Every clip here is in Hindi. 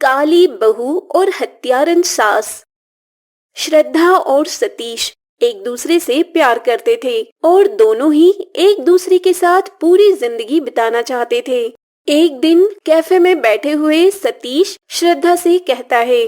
काली बहू और हत्यारन सास। श्रद्धा और सतीश एक दूसरे से प्यार करते थे और दोनों ही एक दूसरे के साथ पूरी जिंदगी बिताना चाहते थे। एक दिन कैफे में बैठे हुए सतीश श्रद्धा से कहता है,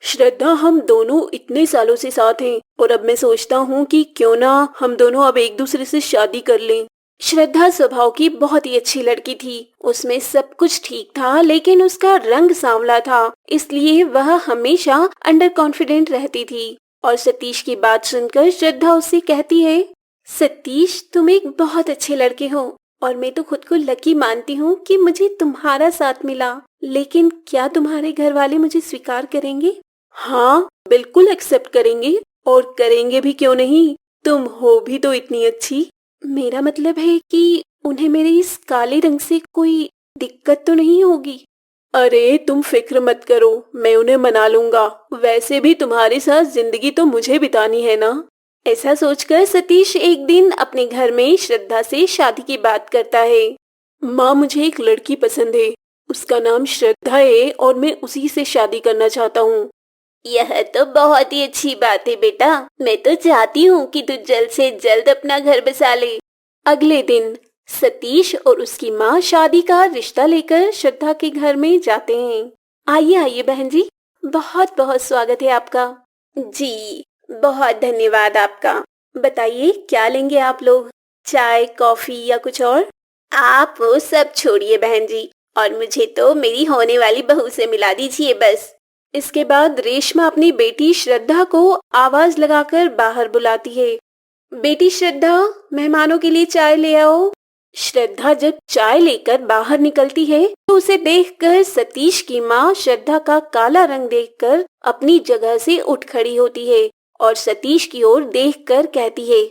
श्रद्धा, हम दोनों इतने सालों से साथ हैं और अब मैं सोचता हूँ कि क्यों ना हम दोनों अब एक दूसरे से शादी कर लें। श्रद्धा स्वभाव की बहुत ही अच्छी लड़की थी। उसमें सब कुछ ठीक था, लेकिन उसका रंग सांवला था, इसलिए वह हमेशा अंडर कॉन्फिडेंट रहती थी। और सतीश की बात सुनकर श्रद्धा उससे कहती है, सतीश, तुम एक बहुत अच्छे लड़के हो और मैं तो खुद को लकी मानती हूँ कि मुझे तुम्हारा साथ मिला। लेकिन क्या तुम्हारे घर वाले मुझे स्वीकार करेंगे? हाँ, बिल्कुल एक्सेप्ट करेंगे, और करेंगे भी क्यों नहीं, तुम हो भी तो इतनी अच्छी। मेरा मतलब है कि उन्हें मेरे इस काले रंग से कोई दिक्कत तो नहीं होगी? अरे तुम फिक्र मत करो, मैं उन्हें मना लूंगा। वैसे भी तुम्हारे साथ जिंदगी तो मुझे बितानी है ना। ऐसा सोचकर सतीश एक दिन अपने घर में श्रद्धा से शादी की बात करता है। माँ, मुझे एक लड़की पसंद है, उसका नाम श्रद्धा है और मैं उसी से शादी करना चाहता हूँ। यह तो बहुत ही अच्छी बात है बेटा, मैं तो चाहती हूँ कि तू जल्द से जल्द अपना घर बसा ले। अगले दिन सतीश और उसकी माँ शादी का रिश्ता लेकर श्रद्धा के घर में जाते हैं। आइए आइए बहन जी, बहुत बहुत स्वागत है आपका। जी, बहुत धन्यवाद आपका। बताइए क्या लेंगे आप लोग, चाय, कॉफी या कुछ और? आप वो सब छोड़िए बहन जी, और मुझे तो मेरी होने वाली बहू से मिला दीजिए बस। इसके बाद रेशमा अपनी बेटी श्रद्धा को आवाज लगाकर बाहर बुलाती है। बेटी श्रद्धा, मेहमानों के लिए चाय ले आओ। श्रद्धा जब चाय लेकर बाहर निकलती है तो उसे देखकर सतीश की माँ श्रद्धा का काला रंग देखकर अपनी जगह से उठ खड़ी होती है और सतीश की ओर देखकर कहती है,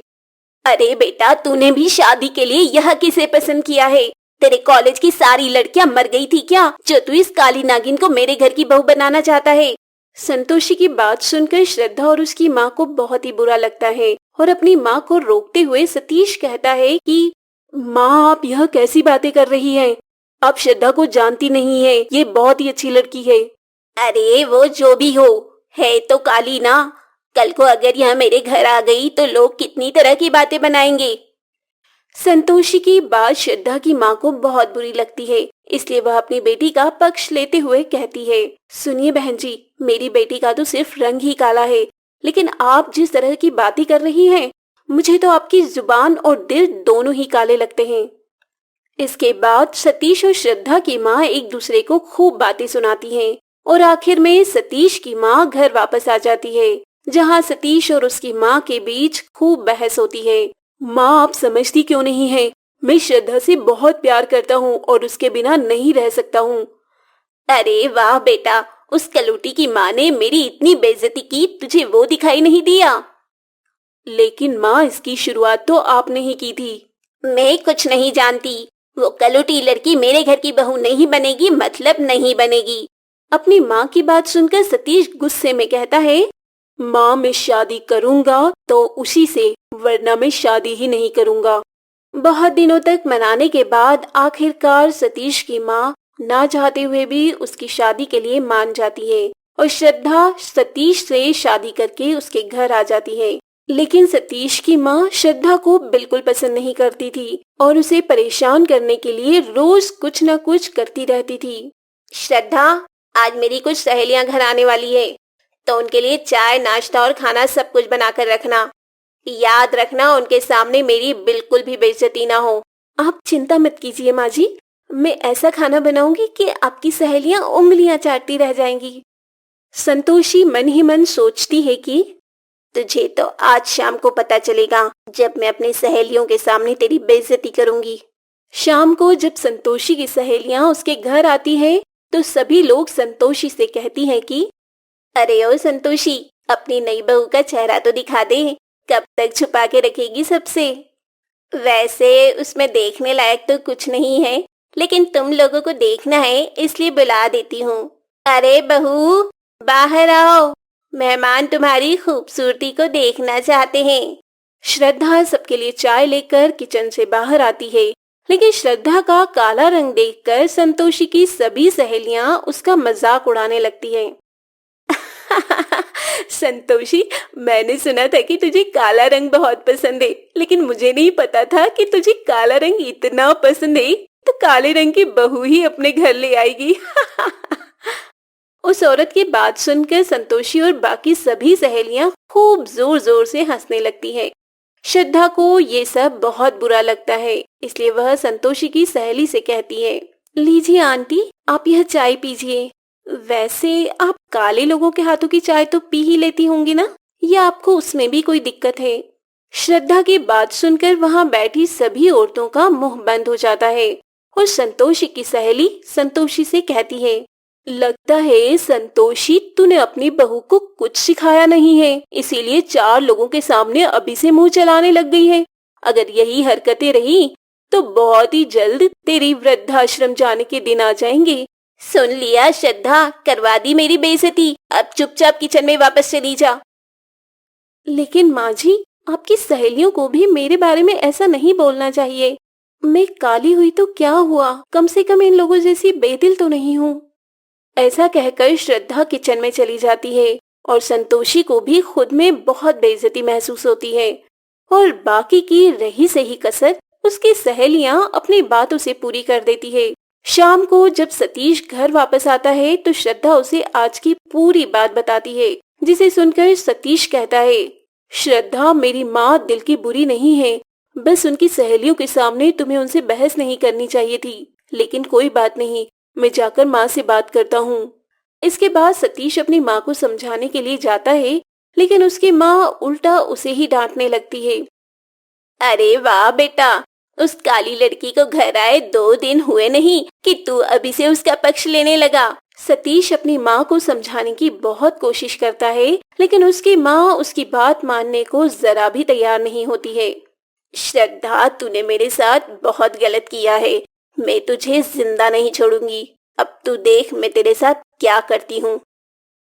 अरे बेटा, तूने भी शादी के लिए यह किसे पसंद किया है? तेरे कॉलेज की सारी लड़कियां मर गई थी क्या, जो तू इस काली नागिन को मेरे घर की बहू बनाना चाहता है? संतोषी की बात सुनकर श्रद्धा और उसकी माँ को बहुत ही बुरा लगता है और अपनी माँ को रोकते हुए सतीश कहता है कि माँ, आप यह कैसी बातें कर रही हैं? आप श्रद्धा को जानती नहीं है, ये बहुत ही अच्छी लड़की है। अरे वो जो भी हो, है तो काली ना। कल को अगर यह मेरे घर आ गई तो लोग कितनी तरह की बातें बनाएंगे। संतोषी की बात श्रद्धा की माँ को बहुत बुरी लगती है, इसलिए वह अपनी बेटी का पक्ष लेते हुए कहती है, सुनिए बहन जी, मेरी बेटी का तो सिर्फ रंग ही काला है, लेकिन आप जिस तरह की बातें कर रही हैं, मुझे तो आपकी जुबान और दिल दोनों ही काले लगते हैं। इसके बाद सतीश और श्रद्धा की माँ एक दूसरे को खूब बातें सुनाती हैं और आखिर में सतीश की माँ घर वापस आ जाती है, जहाँ सतीश और उसकी माँ के बीच खूब बहस होती है। माँ, आप समझती क्यों नहीं है? मैं श्रद्धा से बहुत प्यार करता हूँ और उसके बिना नहीं रह सकता हूँ। अरे वाह बेटा, उस कलूटी की माँ ने मेरी इतनी बेइज्जती की, तुझे वो दिखाई नहीं दिया? लेकिन माँ, इसकी शुरुआत तो आपने ही की थी। मैं कुछ नहीं जानती, वो कलूटी लड़की मेरे घर की बहू नहीं बनेगी, मतलब नहीं बनेगी। अपनी माँ की बात सुनकर सतीश गुस्से में कहता है, माँ, मैं शादी करूंगा तो उसी से, वरना मैं शादी ही नहीं करूंगा। बहुत दिनों तक मनाने के बाद आखिरकार सतीश की माँ ना चाहते हुए भी उसकी शादी के लिए मान जाती है और श्रद्धा सतीश से शादी करके उसके घर आ जाती है। लेकिन सतीश की माँ श्रद्धा को बिल्कुल पसंद नहीं करती थी और उसे परेशान करने के लिए रोज कुछ न कुछ करती रहती थी। श्रद्धा, आज मेरी कुछ सहेलियां घर आने वाली है, तो उनके लिए चाय, नाश्ता और खाना सब कुछ बनाकर रखना। याद रखना, उनके सामने मेरी बिल्कुल भी बेइज्जती ना हो। आप चिंता मत कीजिए माँ जी, मैं ऐसा खाना बनाऊंगी कि आपकी सहेलियां उंगलियां चाटती रह जाएंगी। संतोषी मन ही मन सोचती है कि तुझे तो आज शाम को पता चलेगा, जब मैं अपनी सहेलियों के सामने तेरी बेइज्जती करूंगी। शाम को जब संतोषी की सहेलियां उसके घर आती हैं, तो सभी लोग संतोषी से कहती हैं कि अरे ओ संतोषी, अपनी नई बहू का चेहरा तो दिखा दे, कब तक छुपा के रखेगी सबसे? वैसे उसमें देखने लायक तो कुछ नहीं है, लेकिन तुम लोगों को देखना है इसलिए बुला देती हूँ। अरे बहू, बाहर आओ, मेहमान तुम्हारी खूबसूरती को देखना चाहते हैं। श्रद्धा सबके लिए चाय लेकर किचन से बाहर आती है लेकिन श्रद्धा का काला रंग देखकर संतोषी की सभी सहेलियां उसका मजाक उड़ाने लगती हैं। संतोषी, मैंने सुना था कि तुझे काला रंग बहुत पसंद है, लेकिन मुझे नहीं पता था कि तुझे काला रंग इतना पसंद है तो काले रंग की बहू ही अपने घर ले आएगी। उस औरत की बात सुनकर संतोषी और बाकी सभी सहेलियां खूब जोर जोर से हंसने लगती हैं। श्रद्धा को ये सब बहुत बुरा लगता है, इसलिए वह संतोषी की सहेली से कहती है, लीजिए आंटी, आप यह चाय पीजिए। वैसे आप काले लोगों के हाथों की चाय तो पी ही लेती होंगी ना, या आपको उसमें भी कोई दिक्कत है? श्रद्धा की बात सुनकर वहां बैठी सभी औरतों का मुंह बंद हो जाता है और संतोषी की सहेली संतोषी से कहती है, लगता है संतोषी, तूने अपनी बहू को कुछ सिखाया नहीं है, इसीलिए 4 लोगों के सामने अभी से मुंह चलाने लग गई है। अगर यही हरकतें रही तो बहुत ही जल्द तेरी वृद्धाश्रम जाने के दिन आ जाएंगे। सुन लिया श्रद्धा, करवा दी मेरी बेइज्जती, अब चुपचाप किचन में वापस चली जा। लेकिन माँ जी, आपकी सहेलियों को भी मेरे बारे में ऐसा नहीं बोलना चाहिए। मैं काली हुई तो क्या हुआ, कम से कम इन लोगों जैसी बेदिल तो नहीं हूँ। ऐसा कहकर श्रद्धा किचन में चली जाती है और संतोषी को भी खुद में बहुत बेइज्जती महसूस होती है और बाकी की रही सही कसर उसकी सहेलियां अपनी बातों से पूरी कर देती है। शाम को जब सतीश घर वापस आता है तो श्रद्धा उसे आज की पूरी बात बताती है, जिसे सुनकर सतीश कहता है, श्रद्धा, मेरी माँ दिल की बुरी नहीं है, बस उनकी सहेलियों के सामने तुम्हें उनसे बहस नहीं करनी चाहिए थी। लेकिन कोई बात नहीं, मैं जाकर माँ से बात करता हूँ। इसके बाद सतीश अपनी माँ को समझाने के लिए जाता है, लेकिन उसकी माँ उल्टा उसे ही डांटने लगती है। अरे वाह बेटा, उस काली लड़की को घर आए 2 दिन हुए नहीं कि तू अभी से उसका पक्ष लेने लगा। सतीश अपनी माँ को समझाने की बहुत कोशिश करता है, लेकिन उसकी माँ उसकी बात मानने को जरा भी तैयार नहीं होती है। श्रद्धा, तूने मेरे साथ बहुत गलत किया है, मैं तुझे जिंदा नहीं छोड़ूंगी। अब तू देख मैं तेरे साथ क्या करती हूँ।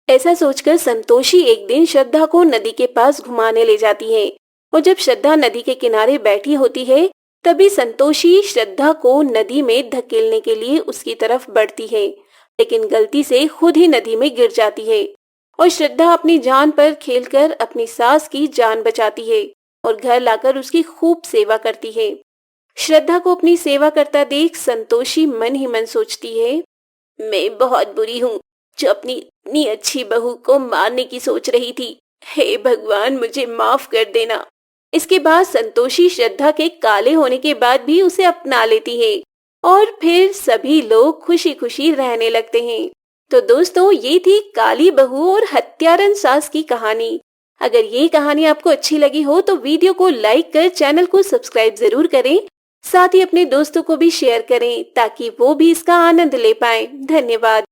ऐसा सोचकर संतोषी एक दिन श्रद्धा को नदी के पास घुमाने ले जाती है और जब श्रद्धा नदी के किनारे बैठी होती है तभी संतोषी श्रद्धा को नदी में धकेलने के लिए उसकी तरफ बढ़ती है, लेकिन गलती से खुद ही नदी में गिर जाती है और श्रद्धा अपनी जान पर खेलकर अपनी सास की जान बचाती है और घर लाकर उसकी खूब सेवा करती है। श्रद्धा को अपनी सेवा करता देख संतोषी मन ही मन सोचती है, मैं बहुत बुरी हूँ जो अपनी इतनी अच्छी बहू को मारने की सोच रही थी। हे भगवान, मुझे माफ कर देना। इसके बाद संतोषी श्रद्धा के काले होने के बाद भी उसे अपना लेती है और फिर सभी लोग खुशी खुशी रहने लगते हैं। तो दोस्तों, ये थी काली बहू और हत्यारन सास की कहानी। अगर ये कहानी आपको अच्छी लगी हो तो वीडियो को लाइक कर चैनल को सब्सक्राइब जरूर करें, साथ ही अपने दोस्तों को भी शेयर करें ताकि वो भी इसका आनंद ले पाएं। धन्यवाद।